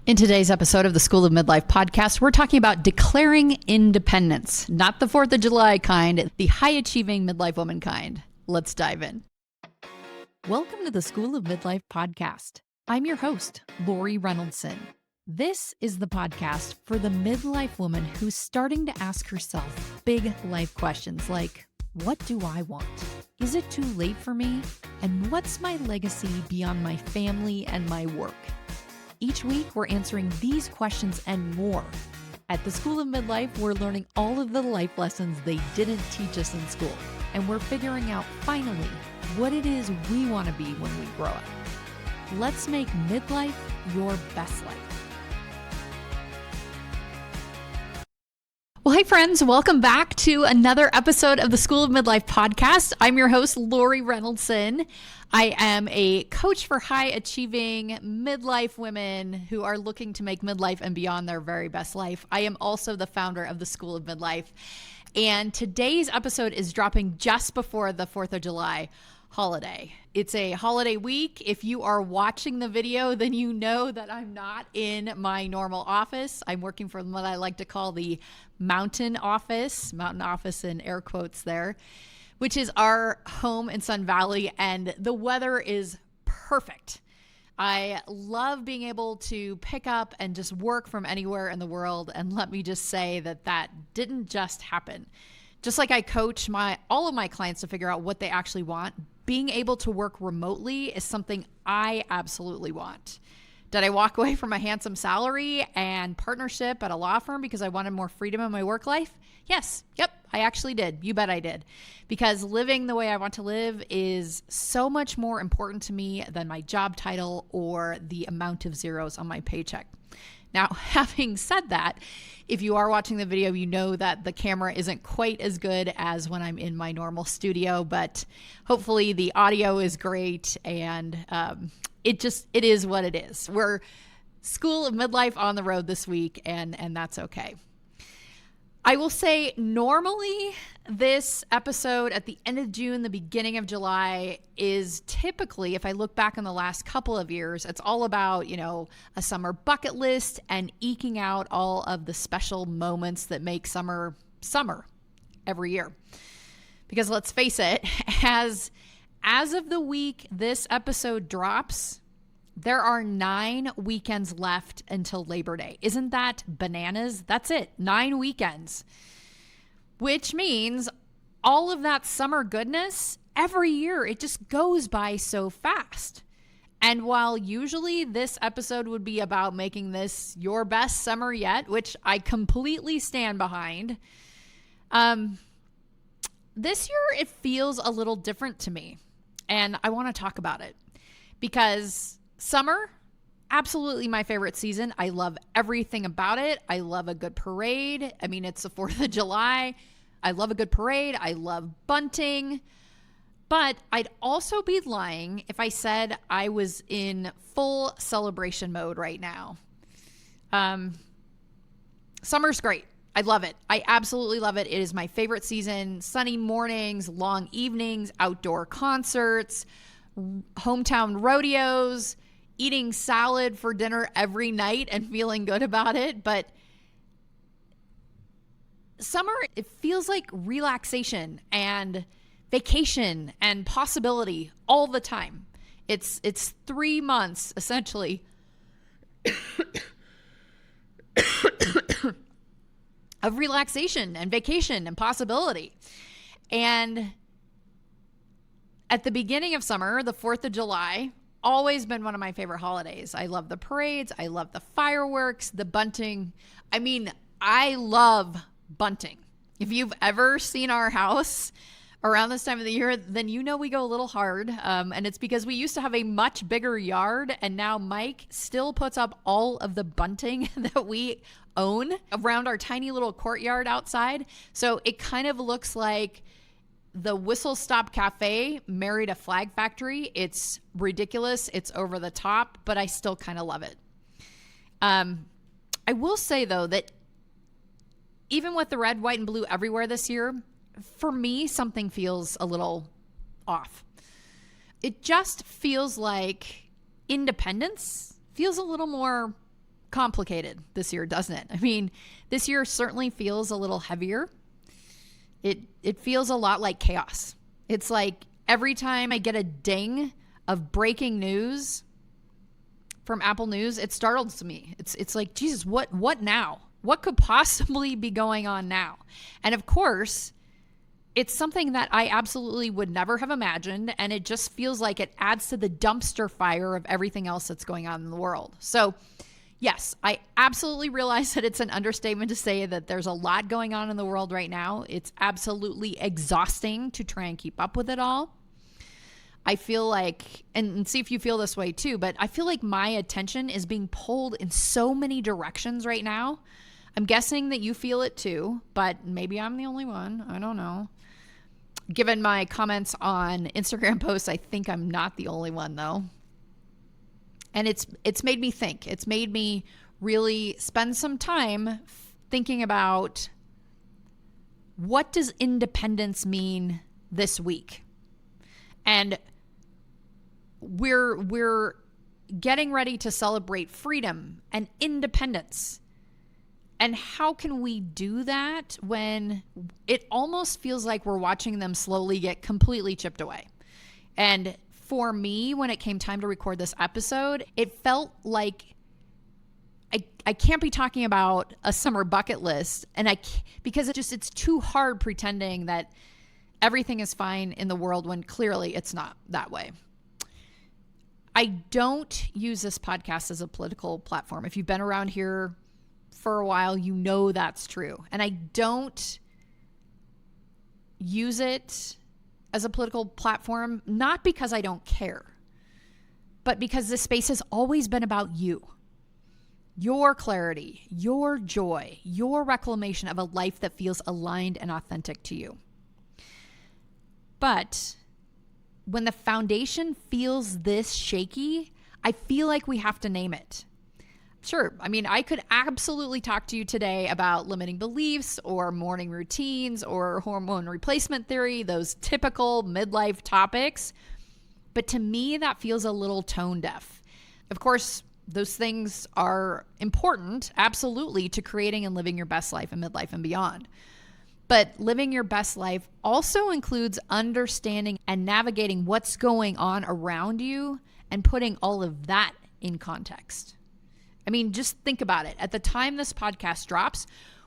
In today's episode of the School of Midlife podcast, we're talking about declaring independence, not the 4th of July kind, the high-achieving midlife woman kind. Let's dive in. Welcome to the School of Midlife podcast. I'm your host, Laurie Reynoldson. This is the podcast for the midlife woman who's starting to ask herself big life questions like, what do I want? Is it too late for me? And what's my legacy beyond my family and my work? Each week, we're answering these questions and more. At the School of Midlife, we're learning all of the life lessons they didn't teach us in school. And we're figuring out, finally, what it is we want to be when we grow up. Let's make midlife your best life. Well, hey friends, welcome back to another episode of the School of Midlife podcast. I'm your host, Laurie Reynoldson. I am a coach for high-achieving midlife women who are looking to make midlife and beyond their very best life. I am also the founder of the School of Midlife. And today's episode is dropping just before the 4th of July holiday. It's a holiday week. If you are watching the video, then you know that I'm not in my normal office. I'm working from what I like to call the mountain office in air quotes there, which is our home in Sun Valley, and the weather is perfect. I love being able to pick up and just work from anywhere in the world, and let me just say that didn't just happen. Just like I coach all of my clients to figure out what they actually want, being able to work remotely is something I absolutely want. Did I walk away from a handsome salary and partnership at a law firm because I wanted more freedom in my work life? Yes. Yep. I actually did. You bet I did. Because living the way I want to live is so much more important to me than my job title or the amount of zeros on my paycheck. Now, having said that, if you are watching the video, you know that the camera isn't quite as good as when I'm in my normal studio, but hopefully the audio is great and it is what it is. We're School of Midlife on the road this week, and that's okay. I will say normally this episode at the end of June, the beginning of July is typically, if I look back on the last couple of years, it's all about, a summer bucket list and eking out all of the special moments that make summer every year. Because let's face it, as of the week this episode drops, there are 9 weekends left until Labor Day. Isn't that bananas? That's it. 9 weekends. Which means all of that summer goodness, every year, it just goes by so fast. And while usually this episode would be about making this your best summer yet, which I completely stand behind, this year it feels a little different to me. And I want to talk about it because summer, absolutely my favorite season. I love everything about it. I love a good parade. I mean, it's the 4th of July. I love a good parade. I love bunting. But I'd also be lying if I said I was in full celebration mode right now. Summer's great. I love it. I absolutely love it. It is my favorite season. Sunny mornings, long evenings, outdoor concerts, hometown rodeos, eating salad for dinner every night and feeling good about it. But summer, it feels like relaxation and vacation and possibility all the time. It's 3 months essentially of relaxation and vacation and possibility. And at the beginning of summer, the 4th of July, always been one of my favorite holidays. I love the parades. I love the fireworks, the bunting. I mean, I love bunting. If you've ever seen our house around this time of the year, then you know we go a little hard. And it's because we used to have a much bigger yard, and now Mike still puts up all of the bunting that we own around our tiny little courtyard outside. So it kind of looks like the Whistle Stop Cafe married a flag factory. It's ridiculous. It's over the top, but I still kind of love it. I will say, though, that even with the red, white, and blue everywhere this year, for me, something feels a little off. It just feels like independence feels a little more complicated this year, doesn't it? I mean, this year certainly feels a little heavier. It feels a lot like chaos. It's like every time I get a ding of breaking news from Apple News, it startles me. It's like, Jesus, what now? What could possibly be going on now? And of course, it's something that I absolutely would never have imagined. And it just feels like it adds to the dumpster fire of everything else that's going on in the world. So yes, I absolutely realize that it's an understatement to say that there's a lot going on in the world right now. It's absolutely exhausting to try and keep up with it all. I feel like, and see if you feel this way too, but I feel like my attention is being pulled in so many directions right now. I'm guessing that you feel it too, but maybe I'm the only one. I don't know. Given my comments on Instagram posts, I think I'm not the only one though. And it's made me think. It's made me really spend some time thinking about, what does independence mean this week? And we're getting ready to celebrate freedom and independence. And how can we do that when it almost feels like we're watching them slowly get completely chipped away? And for me, when it came time to record this episode, it felt like I can't be talking about a summer bucket list, and because it's too hard pretending that everything is fine in the world when clearly it's not that way. I don't use this podcast as a political platform. If you've been around here for a while, you know that's true. And I don't use it as a political platform, not because I don't care, but because this space has always been about you, your clarity, your joy, your reclamation of a life that feels aligned and authentic to you. But when the foundation feels this shaky, I feel like we have to name it. Sure. I mean, I could absolutely talk to you today about limiting beliefs or morning routines or hormone replacement theory, those typical midlife topics. But to me, that feels a little tone deaf. Of course, those things are important, absolutely, to creating and living your best life in midlife and beyond. But living your best life also includes understanding and navigating what's going on around you and putting all of that in context. I mean, just think about it. At the time this podcast drops,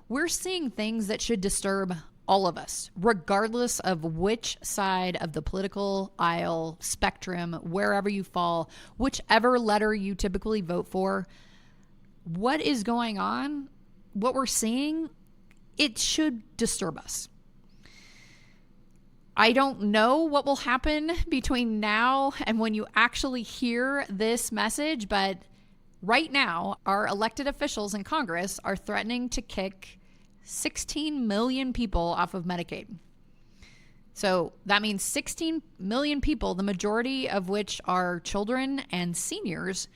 we're seeing things that should disturb all of us, regardless of which side of the political aisle spectrum, wherever you fall, whichever letter you typically vote for. What is going on, what we're seeing, it should disturb us. I don't know what will happen between now and when you actually hear this message, but right now, our elected officials in Congress are threatening to kick 16 million people off of Medicaid. So that means 16 million people, the majority of which are children and seniors,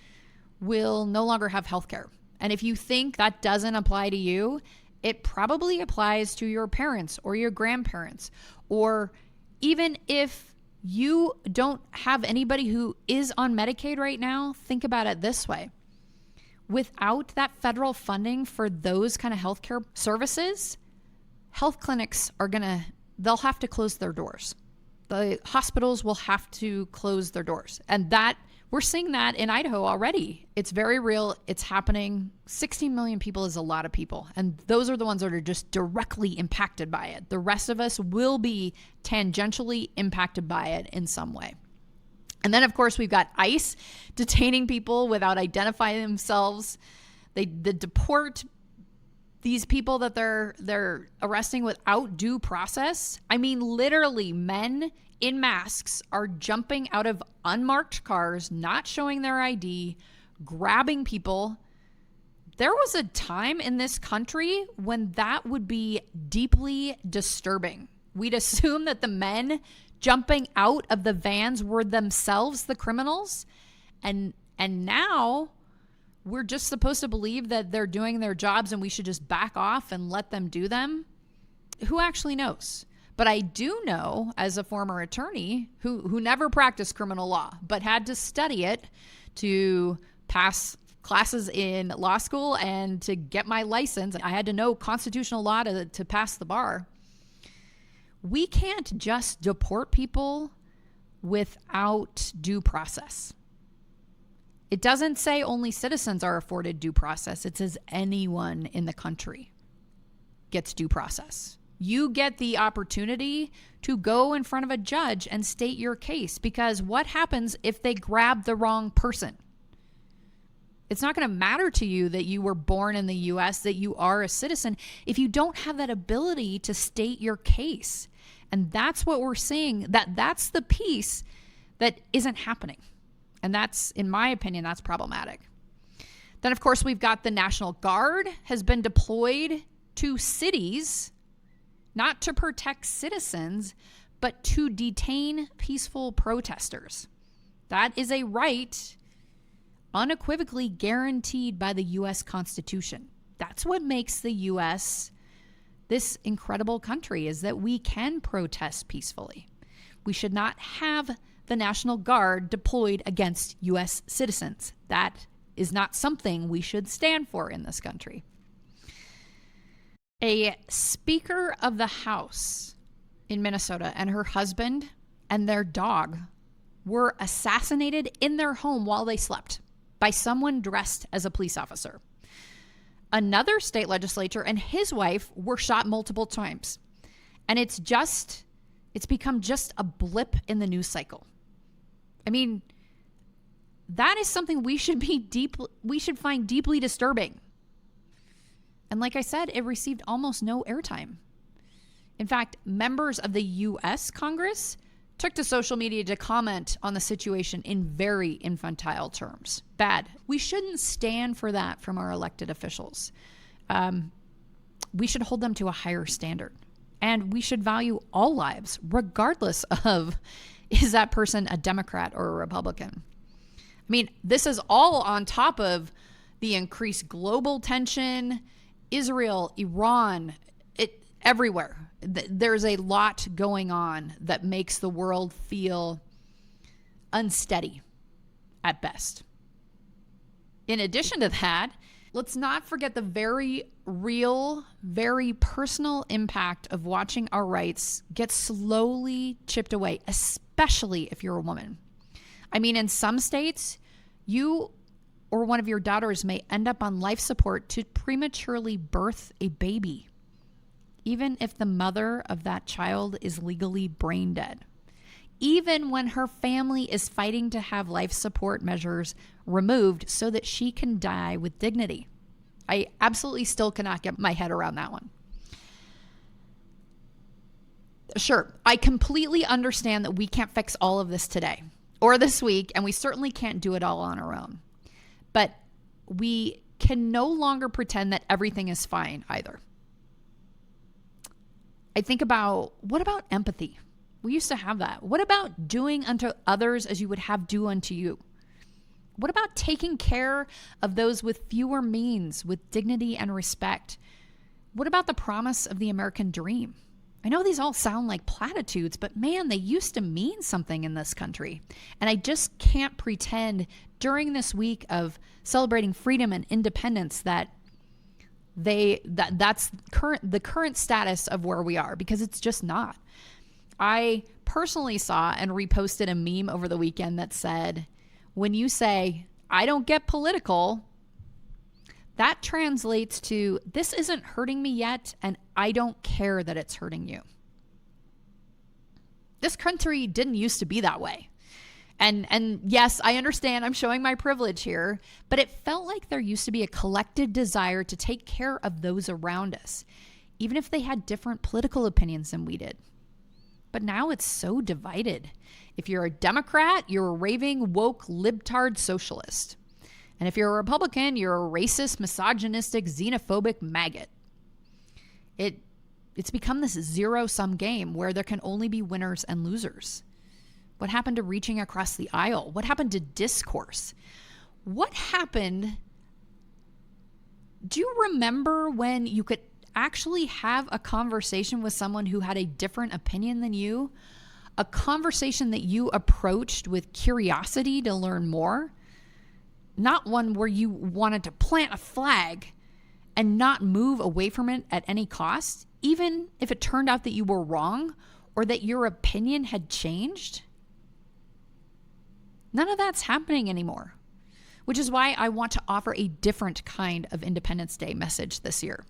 will no longer have health care. And if you think that doesn't apply to you, it probably applies to your parents or your grandparents. Or even if you don't have anybody who is on Medicaid right now, think about it this way. Without that federal funding for those kind of healthcare services, health clinics they'll have to close their doors. The hospitals will have to close their doors. And that we're seeing that in Idaho already. It's very real. It's happening. 16 million people is a lot of people. And those are the ones that are just directly impacted by it. The rest of us will be tangentially impacted by it in some way. And then, of course, we've got ICE detaining people without identifying themselves. They deport these people that they're arresting without due process. I mean, literally, men in masks are jumping out of unmarked cars, not showing their ID, grabbing people. There was a time in this country when that would be deeply disturbing. We'd assume that the men jumping out of the vans were themselves the criminals. And now we're just supposed to believe that they're doing their jobs and we should just back off and let them do them. Who actually knows? But I do know, as a former attorney who never practiced criminal law, but had to study it to pass classes in law school, and to get my license, I had to know constitutional law to pass the bar. We can't just deport people without due process. It doesn't say only citizens are afforded due process. It says anyone in the country gets due process. You get the opportunity to go in front of a judge and state your case, because what happens if they grab the wrong person? It's not going to matter to you that you were born in the US, that you are a citizen, if you don't have that ability to state your case. And that's what we're seeing, that's the piece that isn't happening. And that's, in my opinion, that's problematic. Then, of course, we've got the National Guard has been deployed to cities, not to protect citizens, but to detain peaceful protesters. That is a right unequivocally guaranteed by the U.S. Constitution. That's what makes the U.S. this incredible country, is that we can protest peacefully. We should not have the National Guard deployed against U.S. citizens. That is not something we should stand for in this country. A Speaker of the House in Minnesota and her husband and their dog were assassinated in their home while they slept by someone dressed as a police officer. Another state legislator and his wife were shot multiple times. And it's become just a blip in the news cycle. I mean, that is something we should find deeply disturbing. And like I said, it received almost no airtime. In fact, members of the U.S. Congress took to social media to comment on the situation in very infantile terms. Bad. We shouldn't stand for that from our elected officials. We should hold them to a higher standard. And we should value all lives, regardless of, is that person a Democrat or a Republican? I mean, this is all on top of the increased global tension, Israel, Iran, everywhere. There's a lot going on that makes the world feel unsteady at best. In addition to that, let's not forget the very real, very personal impact of watching our rights get slowly chipped away, especially if you're a woman. I mean, in some states, you or one of your daughters may end up on life support to prematurely birth a baby, even if the mother of that child is legally brain dead. Even when her family is fighting to have life support measures removed so that she can die with dignity. I absolutely still cannot get my head around that one. Sure, I completely understand that we can't fix all of this today or this week, and we certainly can't do it all on our own. But we can no longer pretend that everything is fine either. I think about, what about empathy? We used to have that. What about doing unto others as you would have do unto you? What about taking care of those with fewer means, with dignity and respect? What about the promise of the American dream? I know these all sound like platitudes, but man, they used to mean something in this country. And I just can't pretend during this week of celebrating freedom and independence that's the current status of where we are, because it's just not. I personally saw and reposted a meme over the weekend that said, when you say, I don't get political, that translates to, this isn't hurting me yet, and I don't care that it's hurting you. This country didn't used to be that way. And yes, I understand I'm showing my privilege here, but it felt like there used to be a collective desire to take care of those around us, even if they had different political opinions than we did. But now it's so divided. If you're a Democrat, you're a raving, woke, libtard socialist. And if you're a Republican, you're a racist, misogynistic, xenophobic maggot. It's become this zero-sum game where there can only be winners and losers. What happened to reaching across the aisle? What happened to discourse? What happened? Do you remember when you could actually have a conversation with someone who had a different opinion than you? A conversation that you approached with curiosity to learn more? not one where you wanted to plant a flag and not move away from it at any cost, even if it turned out that you were wrong or that your opinion had changed. None of that's happening anymore, which is why I want to offer a different kind of Independence Day message this year.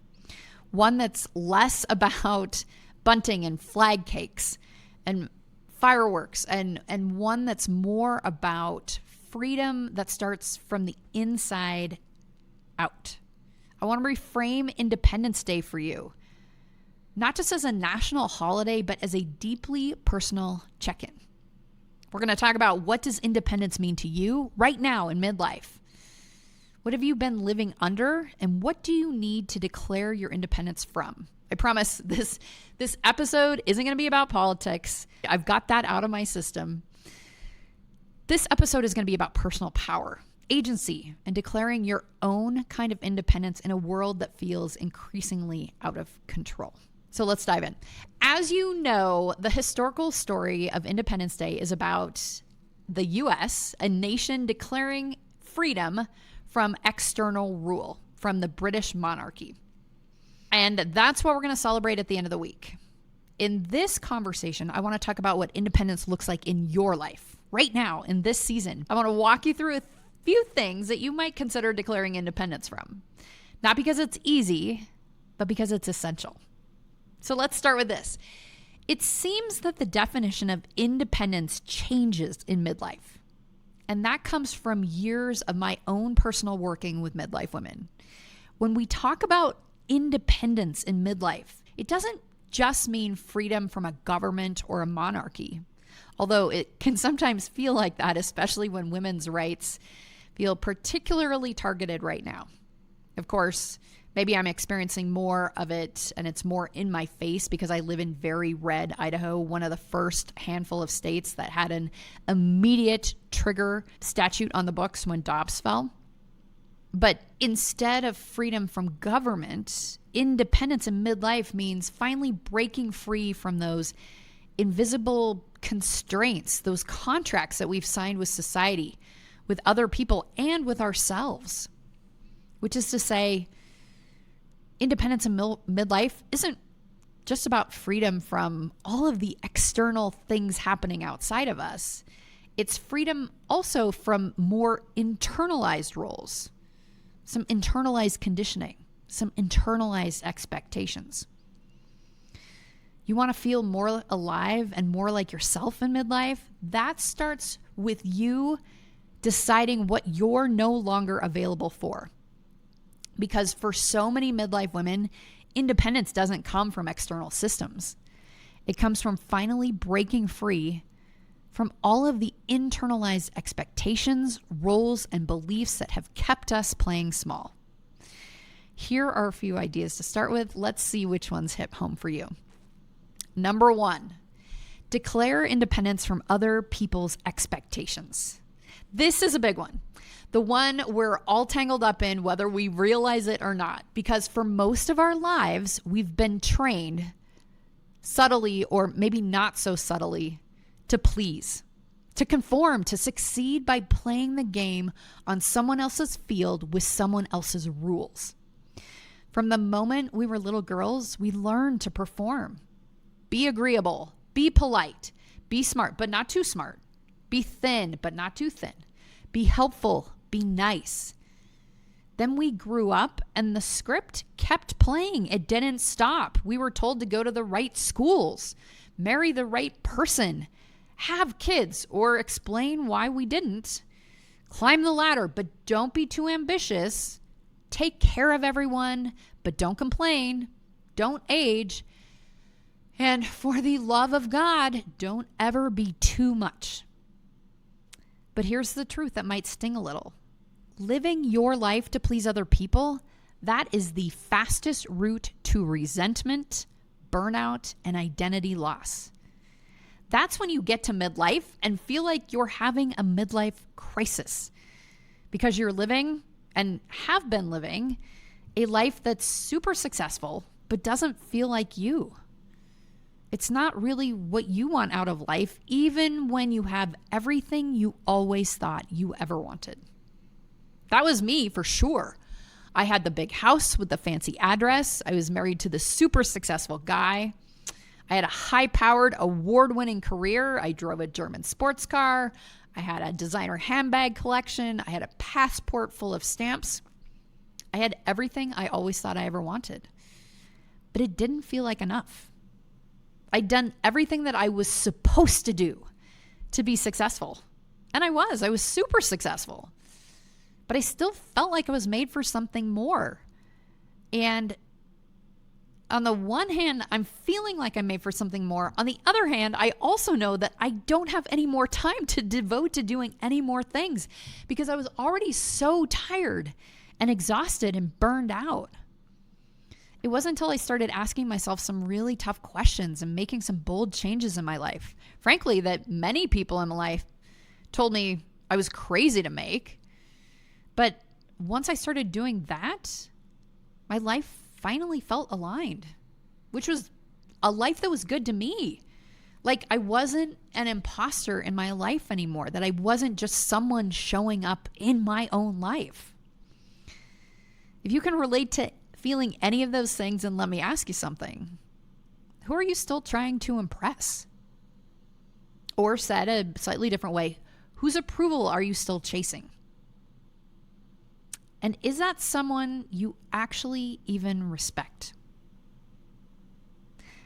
One that's less about bunting and flag cakes and fireworks, and one that's more about freedom that starts from the inside out. I want to reframe Independence Day for you, not just as a national holiday, but as a deeply personal check-in. We're going to talk about, what does independence mean to you right now in midlife? What have you been living under, and what do you need to declare your independence from? I promise this episode isn't going to be about politics. I've got that out of my system. This episode is going to be about personal power, agency, and declaring your own kind of independence in a world that feels increasingly out of control. So let's dive in. As you know, the historical story of Independence Day is about the U.S., a nation declaring freedom from external rule, from the British monarchy. And that's what we're going to celebrate at the end of the week. In this conversation, I want to talk about what independence looks like in your life right now, in this season. I want to walk you through a few things that you might consider declaring independence from. Not because it's easy, but because it's essential. So let's start with this. It seems that the definition of independence changes in midlife. And that comes from years of my own personal working with midlife women. When we talk about independence in midlife, it doesn't just mean freedom from a government or a monarchy, although it can sometimes feel like that, especially when women's rights feel particularly targeted right now. Of course, maybe I'm experiencing more of it and it's more in my face because I live in very red Idaho, one of the first handful of states that had an immediate trigger statute on the books when Dobbs fell. But instead of freedom from government, independence in midlife means finally breaking free from those invisible constraints, those contracts that we've signed with society, with other people, and with ourselves. Which is to say, independence in midlife isn't just about freedom from all of the external things happening outside of us. It's freedom also from more internalized roles, some internalized conditioning, some internalized expectations. You want to feel more alive and more like yourself in midlife? That starts with you deciding what you're no longer available for. Because for so many midlife women, independence doesn't come from external systems. It comes from finally breaking free from all of the internalized expectations, roles, and beliefs that have kept us playing small. Here are a few ideas to start with. Let's see which ones hit home for you. Number 1, declare independence from other people's expectations. This is a big one. The one we're all tangled up in, whether we realize it or not, because for most of our lives, we've been trained subtly or maybe not so subtly to please, to conform, to succeed by playing the game on someone else's field with someone else's rules. From the moment we were little girls, we learned to perform, be agreeable, be polite, be smart, but not too smart, be thin, but not too thin, be helpful, be nice. Then we grew up and the script kept playing. It didn't stop. We were told to go to the right schools, marry the right person, have kids, or explain why we didn't. Climb the ladder, but don't be too ambitious. Take care of everyone, but don't complain. Don't age. And for the love of God, don't ever be too much. But here's the truth that might sting a little. Living your life to please other people, that is the fastest route to resentment, burnout, and identity loss. That's when you get to midlife and feel like you're having a midlife crisis because you're living and have been living a life that's super successful but doesn't feel like you. It's not really what you want out of life, even when you have everything you always thought you ever wanted. That was me for sure. I had the big house with the fancy address. I was married to the super successful guy. I had a high-powered, award-winning career. I drove a German sports car. I had a designer handbag collection. I had a passport full of stamps. I had everything I always thought I ever wanted. But it didn't feel like enough. I'd done everything that I was supposed to do to be successful. And I was super successful. But I still felt like I was made for something more. And on the one hand, I'm feeling like I'm made for something more. On the other hand, I also know that I don't have any more time to devote to doing any more things because I was already so tired and exhausted and burned out. It wasn't until I started asking myself some really tough questions and making some bold changes in my life, frankly, that many people in my life told me I was crazy to make. But once I started doing that, my life finally felt aligned, which was a life that was good to me. Like I wasn't an imposter in my life anymore, that I wasn't just someone showing up in my own life. If you can relate to feeling any of those things, then let me ask you something. Who are you still trying to impress? Or said a slightly different way, whose approval are you still chasing? And is that someone you actually even respect?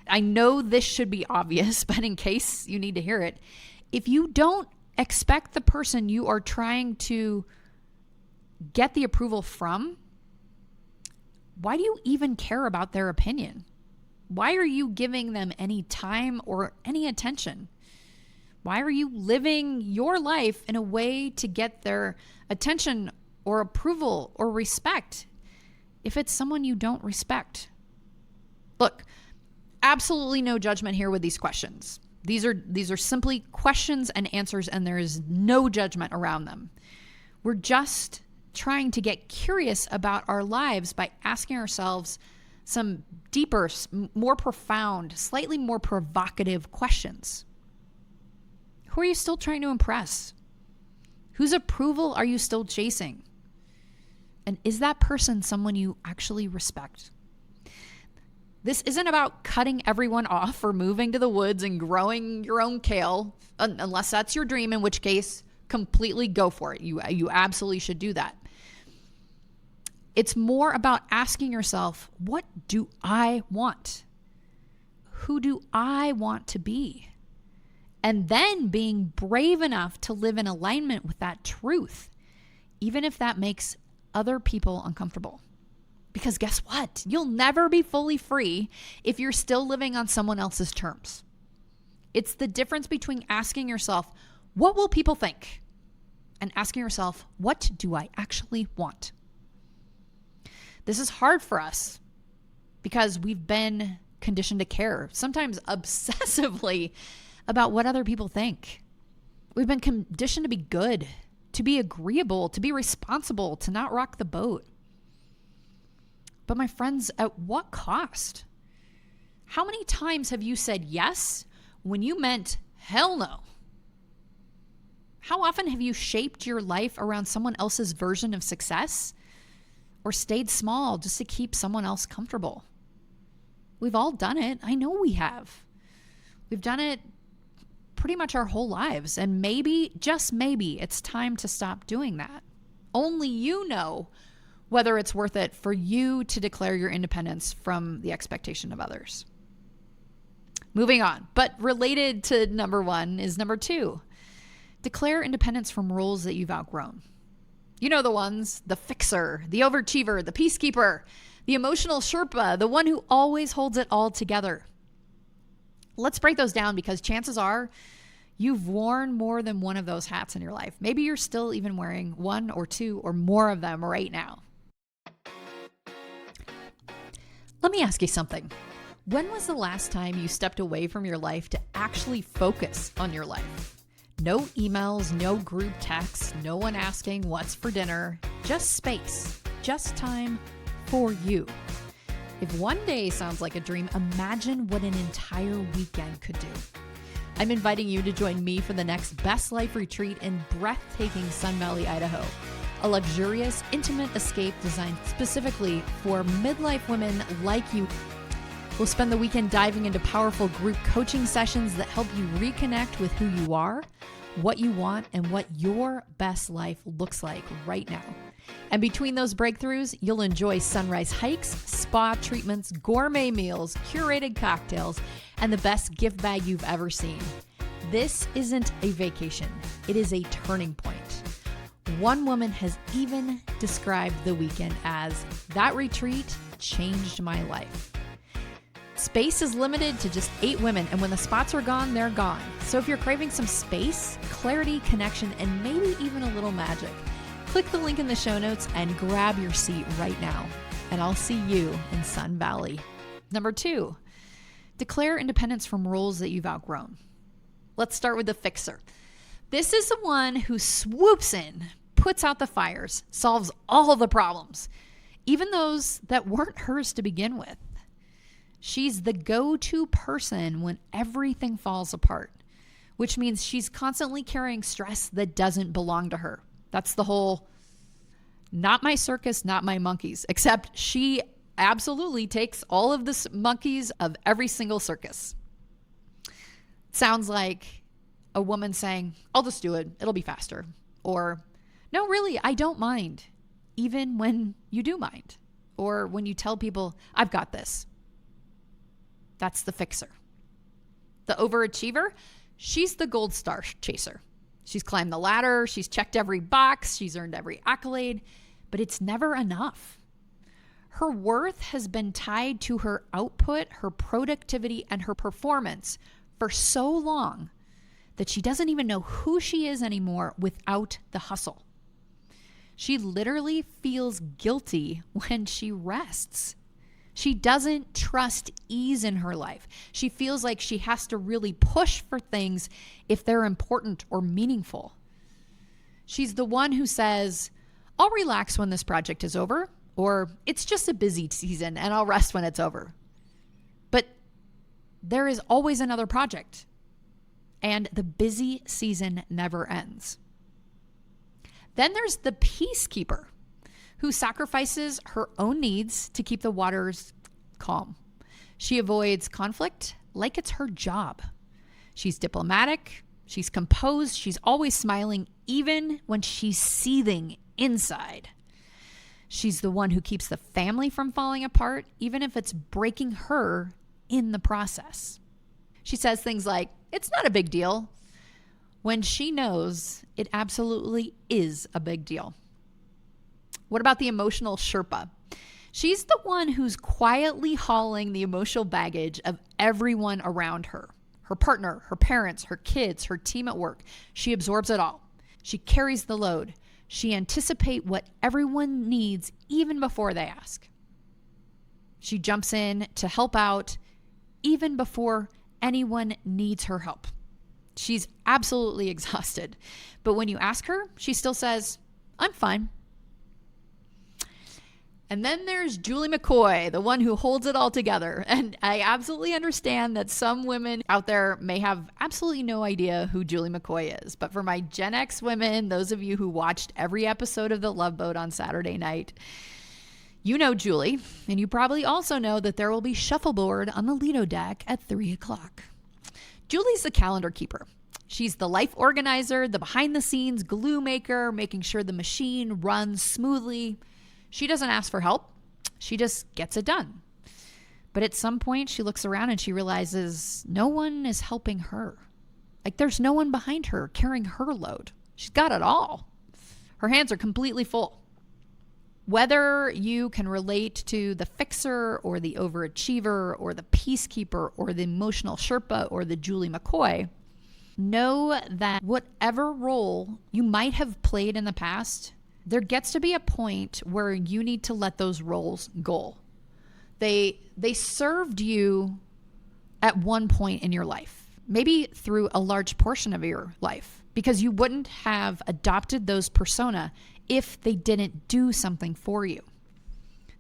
I know this should be obvious, but in case you need to hear it, if you don't expect the person you are trying to get the approval from, why do you even care about their opinion? Why are you giving them any time or any attention? Why are you living your life in a way to get their attention or approval or respect if it's someone you don't respect? Look, absolutely no judgment here with these questions. These are simply questions and answers, and there is no judgment around them. We're just trying to get curious about our lives by asking ourselves some deeper, more profound, slightly more provocative questions. Who are you still trying to impress? Whose approval are you still chasing? And is that person someone you actually respect? This isn't about cutting everyone off or moving to the woods and growing your own kale, unless that's your dream, in which case, completely go for it. You absolutely should do that. It's more about asking yourself, what do I want? Who do I want to be? And then being brave enough to live in alignment with that truth, even if that makes other people uncomfortable. Because guess what? You'll never be fully free if you're still living on someone else's terms. It's the difference between asking yourself, what will people think? And asking yourself, what do I actually want? This is hard for us because we've been conditioned to care, sometimes obsessively, about what other people think. We've been conditioned to be good, to be agreeable, to be responsible, to not rock the boat. But my friends, at what cost? How many times have you said yes when you meant hell no? How often have you shaped your life around someone else's version of success or stayed small just to keep someone else comfortable? We've all done it. I know we have. We've done it pretty much our whole lives. And maybe, just maybe, it's time to stop doing that. Only you know whether it's worth it for you to declare your independence from the expectation of others. Moving on, but related to number one is number two. Declare independence from roles that you've outgrown. You know the ones, the fixer, the overachiever, the peacekeeper, the emotional Sherpa, the one who always holds it all together. Let's break those down because chances are you've worn more than one of those hats in your life. Maybe you're still even wearing one or two or more of them right now. Let me ask you something. When was the last time you stepped away from your life to actually focus on your life? No emails, no group texts, no one asking what's for dinner, just space, just time for you. If one day sounds like a dream, imagine what an entire weekend could do. I'm inviting you to join me for the next Best Life retreat in breathtaking Sun Valley, Idaho. a luxurious, intimate escape designed specifically for midlife women like you. We'll spend the weekend diving into powerful group coaching sessions that help you reconnect with who you are, what you want, and what your best life looks like right now. And between those breakthroughs, you'll enjoy sunrise hikes, spa treatments, gourmet meals, curated cocktails, and the best gift bag you've ever seen. This isn't a vacation. It is a turning point. One woman has even described the weekend as, "That retreat changed my life." Space is limited to just 8 women, and when the spots are gone, they're gone. So if you're craving some space, clarity, connection, and maybe even a little magic, click the link in the show notes and grab your seat right now. And I'll see you in Sun Valley. Number 2, declare independence from roles that you've outgrown. Let's start with the fixer. This is the one who swoops in, puts out the fires, solves all of the problems, even those that weren't hers to begin with. She's the go-to person when everything falls apart, which means she's constantly carrying stress that doesn't belong to her. That's the whole, not my circus, not my monkeys, except she absolutely takes all of the monkeys of every single circus. Sounds like a woman saying, "I'll just do it. It'll be faster." Or, "No, really, I don't mind," even when you do mind. Or when you tell people, "I've got this." That's the fixer. The overachiever, she's the gold star chaser. She's climbed the ladder, she's checked every box, she's earned every accolade, but it's never enough. Her worth has been tied to her output, her productivity, and her performance for so long that she doesn't even know who she is anymore without the hustle. She literally feels guilty when she rests. She doesn't trust ease in her life. She feels like she has to really push for things if they're important or meaningful. She's the one who says, "I'll relax when this project is over," or "It's just a busy season and I'll rest when it's over." But there is always another project, and the busy season never ends. Then there's the peacekeeper, who sacrifices her own needs to keep the waters calm. She avoids conflict like it's her job. She's diplomatic, she's composed, she's always smiling, even when she's seething inside. She's the one who keeps the family from falling apart, even if it's breaking her in the process. She says things like, "It's not a big deal," when she knows it absolutely is a big deal. What about the emotional Sherpa? She's the one who's quietly hauling the emotional baggage of everyone around her. Her partner, her parents, her kids, her team at work. She absorbs it all. She carries the load. She anticipates what everyone needs even before they ask. She jumps in to help out even before anyone needs her help. She's absolutely exhausted. But when you ask her, she still says, "I'm fine." And then there's Julie McCoy, the one who holds it all together. And I absolutely understand that some women out there may have absolutely no idea who Julie McCoy is. But for my Gen X women, those of you who watched every episode of The Love Boat on Saturday night, you know Julie. And you probably also know that there will be shuffleboard on the Lido deck at 3 o'clock. Julie's the calendar keeper. She's the life organizer, the behind the scenes glue maker, making sure the machine runs smoothly. She doesn't ask for help. She just gets it done. But at some point, she looks around and she realizes no one is helping her. Like there's no one behind her carrying her load. She's got it all. Her hands are completely full. Whether you can relate to the fixer or the overachiever or the peacekeeper or the emotional Sherpa or the Julie McCoy, know that whatever role you might have played in the past, there gets to be a point where you need to let those roles go. They served you at one point in your life, maybe through a large portion of your life, because you wouldn't have adopted those persona if they didn't do something for you.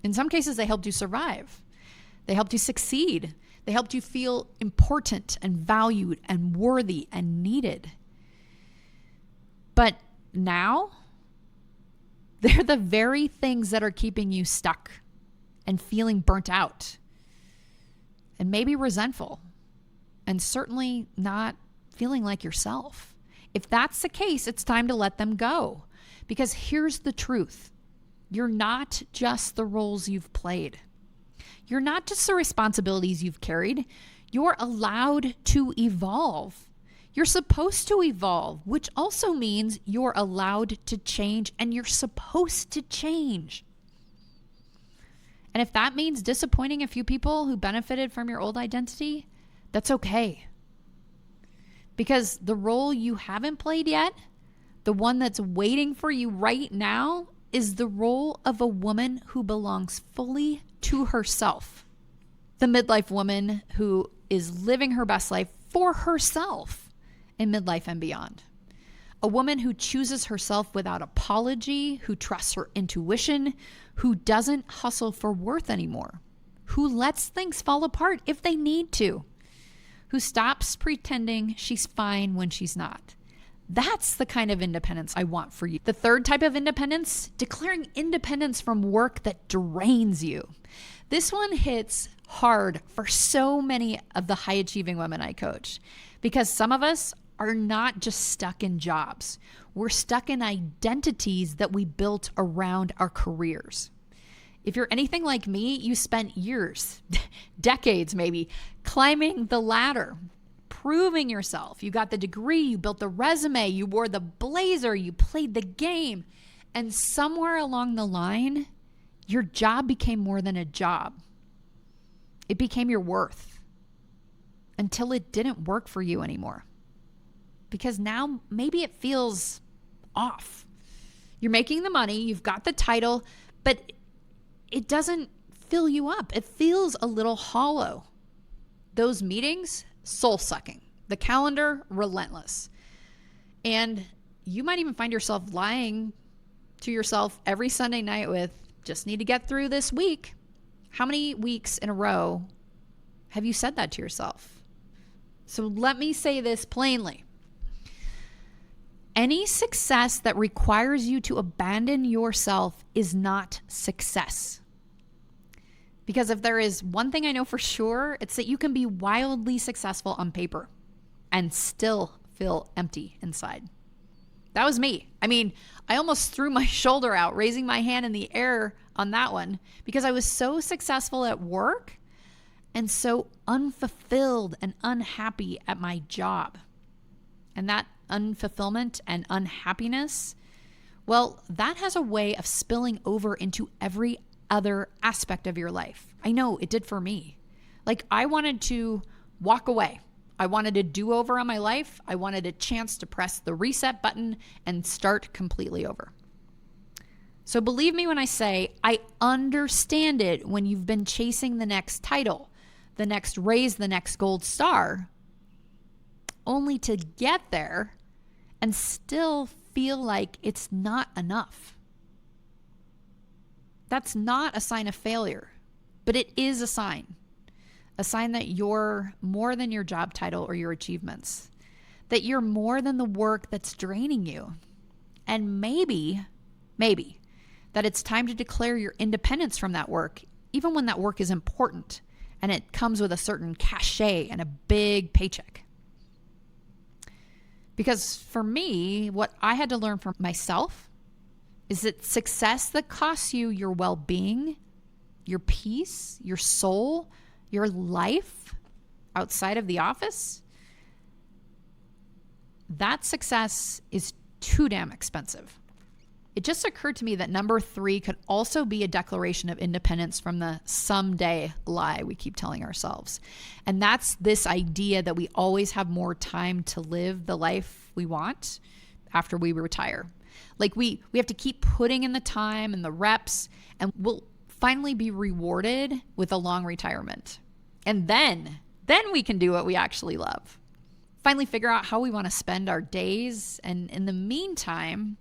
In some cases, they helped you survive. They helped you succeed. They helped you feel important and valued and worthy and needed. But now, They're the very things that are keeping you stuck and feeling burnt out and maybe resentful and certainly not feeling like yourself. If that's the case, it's time to let them go. Because here's the truth. You're not just the roles you've played. You're not just the responsibilities you've carried. You're allowed to evolve. You're supposed to evolve, which also means you're allowed to change and you're supposed to change. And if that means disappointing a few people who benefited from your old identity, that's okay. Because the role you haven't played yet, the one that's waiting for you right now, is the role of a woman who belongs fully to herself. The midlife woman who is living her best life for herself in midlife and beyond. A woman who chooses herself without apology, who trusts her intuition, who doesn't hustle for worth anymore, who lets things fall apart if they need to, who stops pretending she's fine when she's not. That's the kind of independence I want for you. The third type of independence, declaring independence from work that drains you. This one hits hard for so many of the high-achieving women I coach, because some of us are not just stuck in jobs. We're stuck in identities that we built around our careers. If you're anything like me, you spent years, decades maybe, climbing the ladder, proving yourself. You got the degree, you built the resume, you wore the blazer, you played the game. And somewhere along the line, your job became more than a job. It became your worth until it didn't work for you anymore. Because now maybe it feels off. You're making the money, you've got the title, but it doesn't fill you up. It feels a little hollow. Those meetings, soul-sucking. The calendar, relentless. And you might even find yourself lying to yourself every Sunday night with, just need to get through this week. How many weeks in a row have you said that to yourself? So let me say this plainly. Any success that requires you to abandon yourself is not success. Because if there is one thing I know for sure, it's that you can be wildly successful on paper and still feel empty inside. That was me. I mean, I almost threw my shoulder out, raising my hand in the air on that one, because I was so successful at work and so unfulfilled and unhappy at my job. And that unfulfillment and unhappiness, well, that has a way of spilling over into every other aspect of your life. I know it did for me. Like, I wanted to walk away. I wanted a do-over on my life. I wanted a chance to press the reset button and start completely over. So believe me when I say I understand it when you've been chasing the next title, the next raise, the next gold star, only to get there and still feel like it's not enough. That's not a sign of failure, but it is a sign that you're more than your job title or your achievements, that you're more than the work that's draining you. And maybe that it's time to declare your independence from that work, even when that work is important and it comes with a certain cachet and a big paycheck. Because for me, what I had to learn for myself is that success that costs you your well-being, your peace, your soul, your life outside of the office, that success is too damn expensive. It just occurred to me that number 3 could also be a declaration of independence from the someday lie we keep telling ourselves. And that's this idea that we always have more time to live the life we want after we retire. Like we have to keep putting in the time and the reps, and we'll finally be rewarded with a long retirement. And then we can do what we actually love. Finally figure out how we want to spend our days. And in the meantime,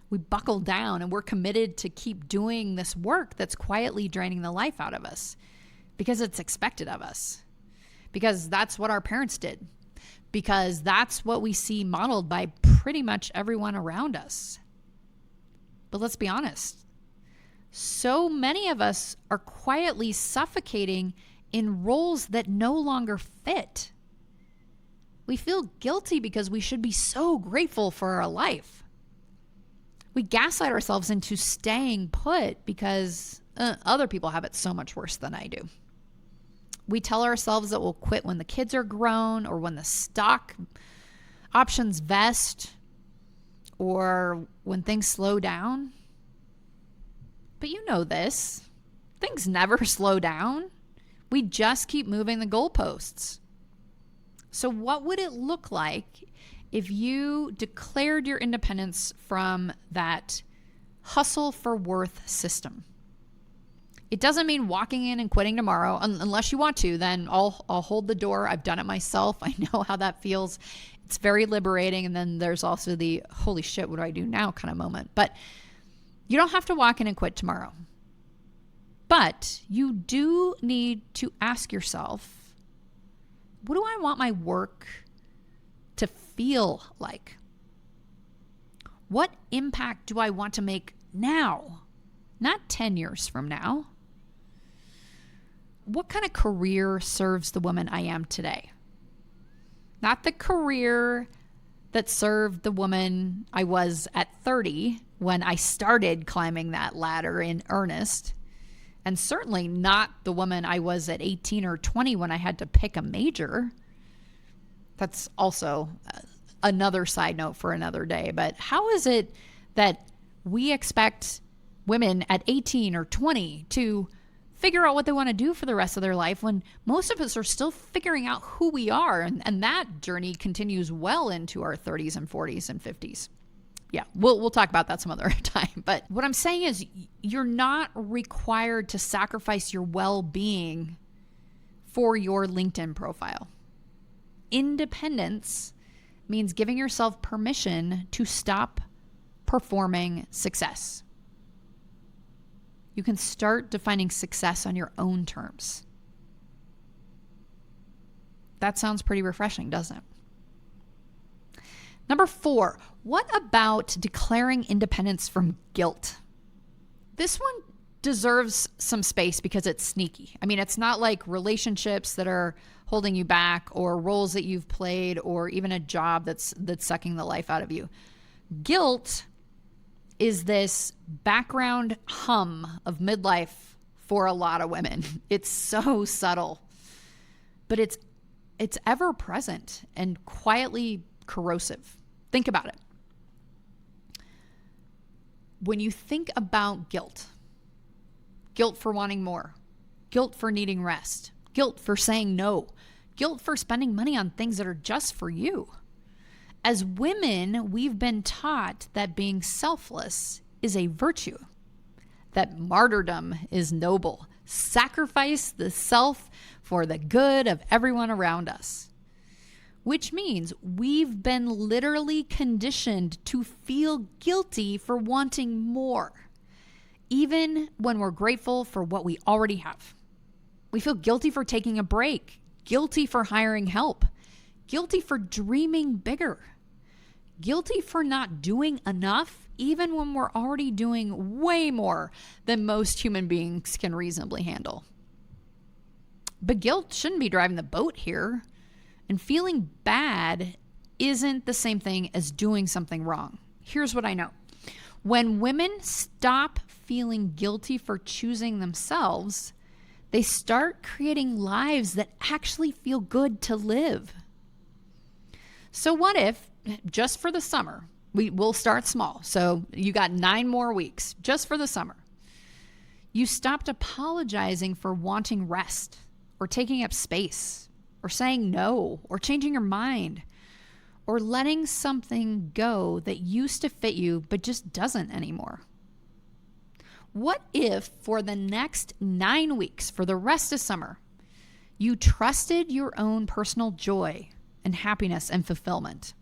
we buckle down and we're committed to keep doing this work that's quietly draining the life out of us because it's expected of us, because that's what our parents did, because that's what we see modeled by pretty much everyone around us. But let's be honest. So many of us are quietly suffocating in roles that no longer fit. We feel guilty because we should be so grateful for our life. We gaslight ourselves into staying put because other people have it so much worse than I do. We tell ourselves that we'll quit when the kids are grown or when the stock options vest or when things slow down. But you know this. Things never slow down. We just keep moving the goalposts. So what would it look like if you declared your independence from that hustle for worth system? It doesn't mean walking in and quitting tomorrow. Unless you want to, then I'll hold the door. I've done it myself. I know how that feels. It's very liberating. And then there's also the holy shit, what do I do now kind of moment. But you don't have to walk in and quit tomorrow. But you do need to ask yourself, what do I want my work to feel like? What impact do I want to make now? Not 10 years from now. What kind of career serves the woman I am today? Not the career that served the woman I was at 30 when I started climbing that ladder in earnest. And certainly not the woman I was at 18 or 20 when I had to pick a major. That's also another side note for another day. But how is it that we expect women at 18 or 20 to figure out what they want to do for the rest of their life when most of us are still figuring out who we are? And that journey continues well into our 30s and 40s and 50s. Yeah, we'll talk about that some other time. But what I'm saying is you're not required to sacrifice your well-being for your LinkedIn profile. Independence means giving yourself permission to stop performing success. You can start defining success on your own terms. That sounds pretty refreshing, doesn't it? Number 4, what about declaring independence from guilt? This one deserves some space because it's sneaky. I mean, it's not like relationships that are holding you back or roles that you've played or even a job that's sucking the life out of you. Guilt is this background hum of midlife for a lot of women. It's so subtle, but it's ever present and quietly corrosive. Think about it. When you think about guilt for wanting more, guilt for needing rest, guilt for saying no, guilt for spending money on things that are just for you. As women, we've been taught that being selfless is a virtue, that martyrdom is noble, sacrifice the self for the good of everyone around us, which means we've been literally conditioned to feel guilty for wanting more, even when we're grateful for what we already have. We feel guilty for taking a break, guilty for hiring help, guilty for dreaming bigger, guilty for not doing enough, even when we're already doing way more than most human beings can reasonably handle. But guilt shouldn't be driving the boat here. And feeling bad isn't the same thing as doing something wrong. Here's what I know. When women stop feeling guilty for choosing themselves, they start creating lives that actually feel good to live. So what if, just for the summer, we'll start small. So you got 9 more weeks, just for the summer. You stopped apologizing for wanting rest or taking up space or saying no or changing your mind or letting something go that used to fit you but just doesn't anymore. What if for the next 9 weeks, for the rest of summer, you trusted your own personal joy and happiness and fulfillment?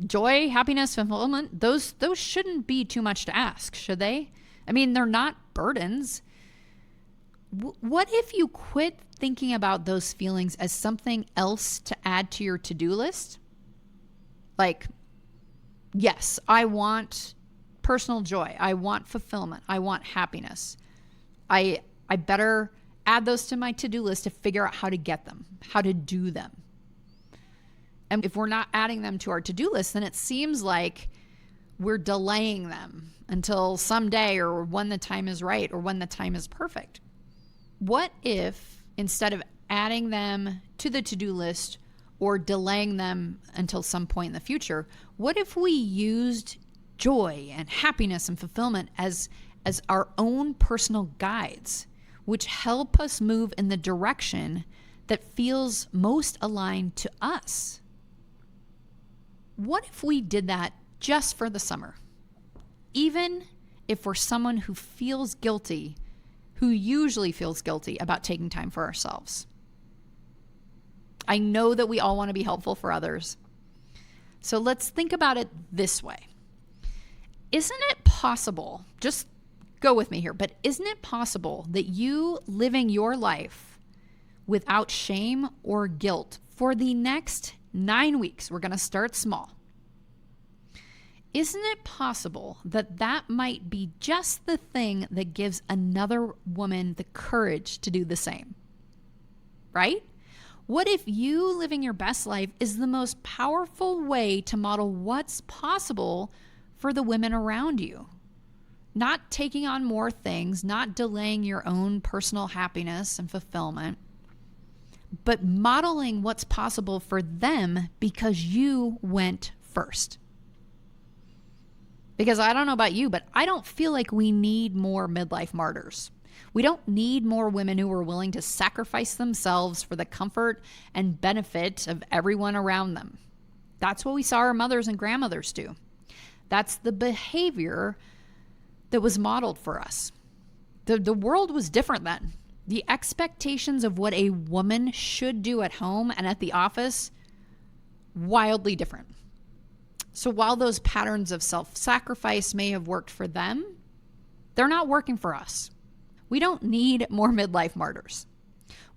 Joy, happiness, fulfillment, those shouldn't be too much to ask, should they? I mean, they're not burdens. What if you quit thinking about those feelings as something else to add to your to-do list? Like, Yes, I want personal joy. I want fulfillment. I want happiness. I better add those to my to-do list to figure out how to get them, how to do them. And if we're not adding them to our to-do list, then it seems like we're delaying them until someday or when the time is right or when the time is perfect. What if instead of adding them to the to-do list or delaying them until some point in the future, what if we used joy and happiness and fulfillment as our own personal guides, which help us move in the direction that feels most aligned to us? What if we did that just for the summer? Even if we're someone who feels guilty, who usually feels guilty about taking time for ourselves. I know that we all want to be helpful for others. So let's think about it this way. Isn't it possible, just go with me here, but isn't it possible that you living your life without shame or guilt for the next 9 weeks, we're going to start small. Isn't it possible that that might be just the thing that gives another woman the courage to do the same? Right? What if you living your best life is the most powerful way to model what's possible for the women around you? Not taking on more things, not delaying your own personal happiness and fulfillment, but modeling what's possible for them because you went first. Because I don't know about you, but I don't feel like we need more midlife martyrs. We don't need more women who are willing to sacrifice themselves for the comfort and benefit of everyone around them. That's what we saw our mothers and grandmothers do. That's the behavior that was modeled for us. The world was different then. The expectations of what a woman should do at home and at the office, wildly different. So while those patterns of self-sacrifice may have worked for them, they're not working for us. We don't need more midlife martyrs.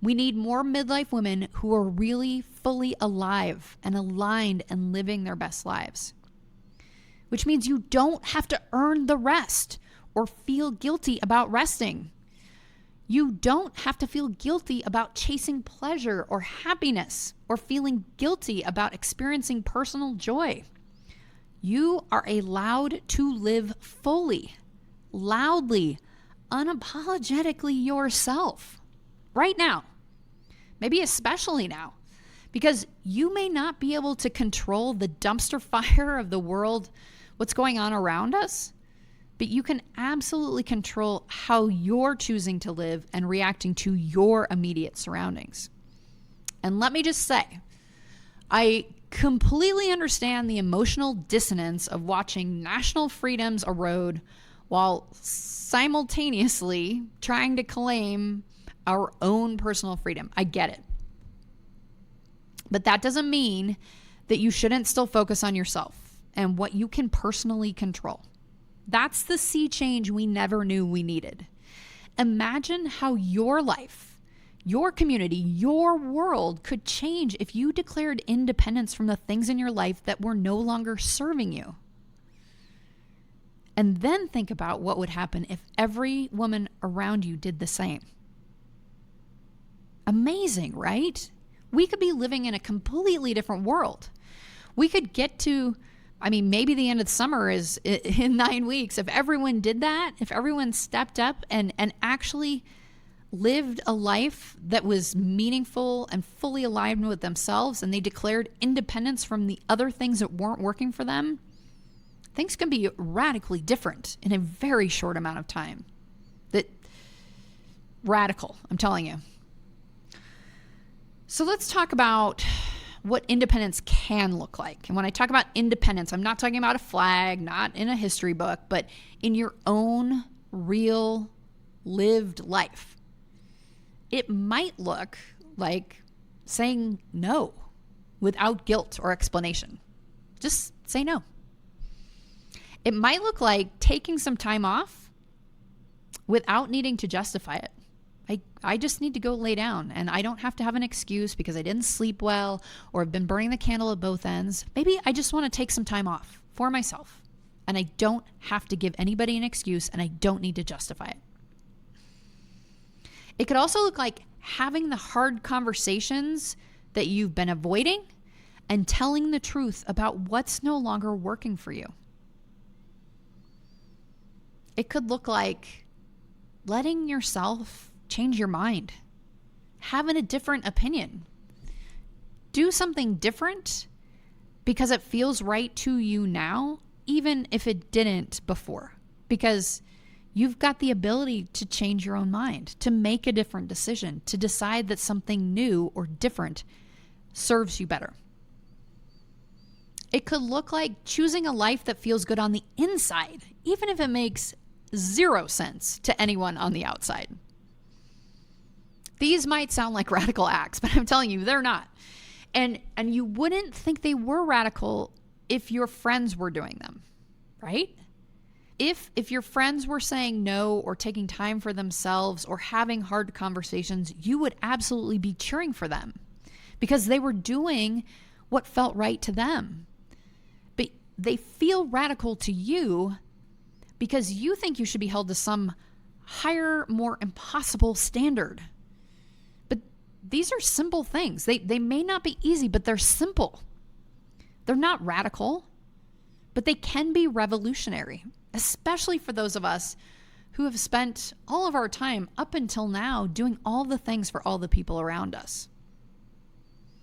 We need more midlife women who are really fully alive and aligned and living their best lives. Which means you don't have to earn the rest or feel guilty about resting. You don't have to feel guilty about chasing pleasure or happiness or feeling guilty about experiencing personal joy. You are allowed to live fully, loudly, unapologetically yourself right now, maybe especially now, because you may not be able to control the dumpster fire of the world, what's going on around us, but you can absolutely control how you're choosing to live and reacting to your immediate surroundings. And let me just say, I completely understand the emotional dissonance of watching national freedoms erode while simultaneously trying to claim our own personal freedom. I get it. But that doesn't mean that you shouldn't still focus on yourself and what you can personally control. That's the sea change we never knew we needed. Imagine how your life, your community, your world could change if you declared independence from the things in your life that were no longer serving you. And then think about what would happen if every woman around you did the same. Amazing, right? We could be living in a completely different world. We could get to, maybe the end of the summer is in 9 weeks. If everyone did that, if everyone stepped up and actually lived a life that was meaningful and fully aligned with themselves, and they declared independence from the other things that weren't working for them, things can be radically different in a very short amount of time. Radical, I'm telling you. So let's talk about what independence can look like. And when I talk about independence, I'm not talking about a flag, not in a history book, but in your own real lived life. It might look like saying no without guilt or explanation. Just say no. It might look like taking some time off without needing to justify it. I just need to go lay down and I don't have to have an excuse because I didn't sleep well or have been burning the candle at both ends. Maybe I just want to take some time off for myself. And I don't have to give anybody an excuse, and I don't need to justify it. It could also look like having the hard conversations that you've been avoiding and telling the truth about what's no longer working for you. It could look like letting yourself change your mind, having a different opinion. Do something different because it feels right to you now, even if it didn't before, because you've got the ability to change your own mind, to make a different decision, to decide that something new or different serves you better. It could look like choosing a life that feels good on the inside, even if it makes zero sense to anyone on the outside. These might sound like radical acts, but I'm telling you, they're not. And you wouldn't think they were radical if your friends were doing them, right? If your friends were saying no or taking time for themselves or having hard conversations, you would absolutely be cheering for them because they were doing what felt right to them. But they feel radical to you because you think you should be held to some higher, more impossible standard. But these are simple things. They may not be easy, but they're simple. They're not radical, but they can be revolutionary, especially for those of us who have spent all of our time up until now doing all the things for all the people around us.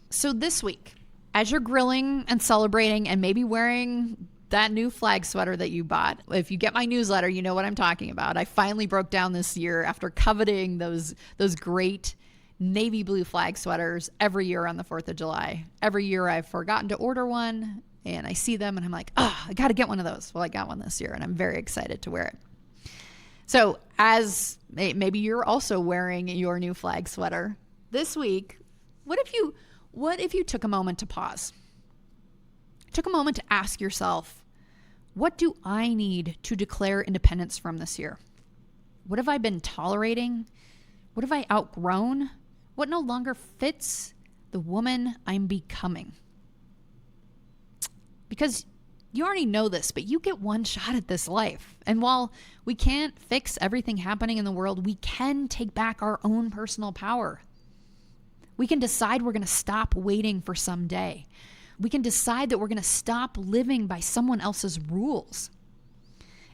So this week, as you're grilling and celebrating and maybe wearing that new flag sweater that you bought, if you get my newsletter, you know what I'm talking about. I finally broke down this year after coveting those great navy blue flag sweaters every year on the 4th of July. Every year I've forgotten to order one and I see them and I'm like, I got to get one of those. Well, I got one this year and I'm very excited to wear it. So as maybe you're also wearing your new flag sweater this week, what if you took a moment to pause? Took a moment to ask yourself, what do I need to declare independence from this year? What have I been tolerating? What have I outgrown? What no longer fits the woman I'm becoming? Because you already know this, but you get one shot at this life. And while we can't fix everything happening in the world, we can take back our own personal power. We can decide we're going to stop waiting for someday. We can decide that we're going to stop living by someone else's rules.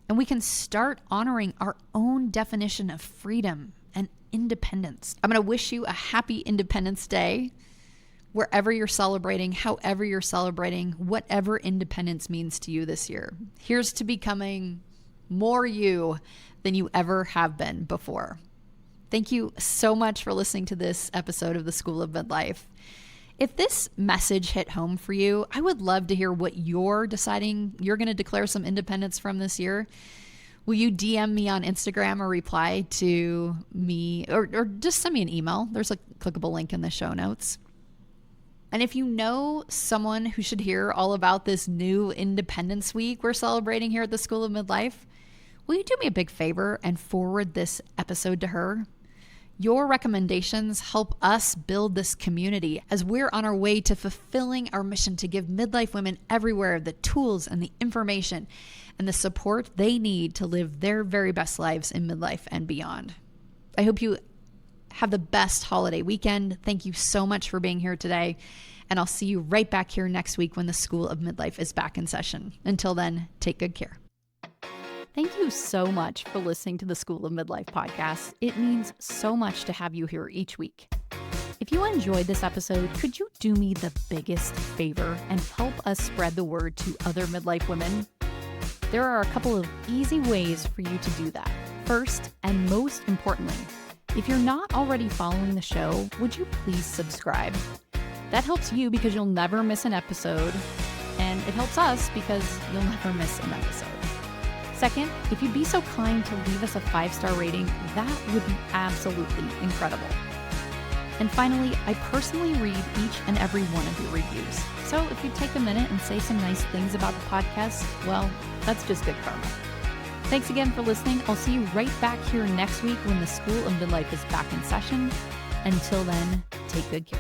And we can start honoring our own definition of freedom and independence. I'm going to wish you a happy Independence Day, wherever you're celebrating, however you're celebrating, whatever independence means to you this year. Here's to becoming more you than you ever have been before. Thank you so much for listening to this episode of the School of Midlife. If this message hit home for you, I would love to hear what you're deciding you're going to declare some independence from this year. Will you DM me on Instagram or reply to me or just send me an email? There's a clickable link in the show notes. And if you know someone who should hear all about this new Independence Week we're celebrating here at the School of Midlife, will you do me a big favor and forward this episode to her? Your recommendations help us build this community as we're on our way to fulfilling our mission to give midlife women everywhere the tools and the information and the support they need to live their very best lives in midlife and beyond. I hope you have the best holiday weekend. Thank you so much for being here today. And I'll see you right back here next week when the School of Midlife is back in session. Until then, take good care. Thank you so much for listening to the School of Midlife podcast. It means so much to have you here each week. If you enjoyed this episode, could you do me the biggest favor and help us spread the word to other midlife women? There are a couple of easy ways for you to do that. First, and most importantly, if you're not already following the show, would you please subscribe? That helps you because you'll never miss an episode, and it helps us because you'll never miss an episode. Second, if you'd be so kind to leave us a 5-star rating, that would be absolutely incredible. And finally, I personally read each and every one of your reviews. So if you take a minute and say some nice things about the podcast, well, that's just good karma. Thanks again for listening. I'll see you right back here next week when the School of Midlife is back in session. Until then, take good care.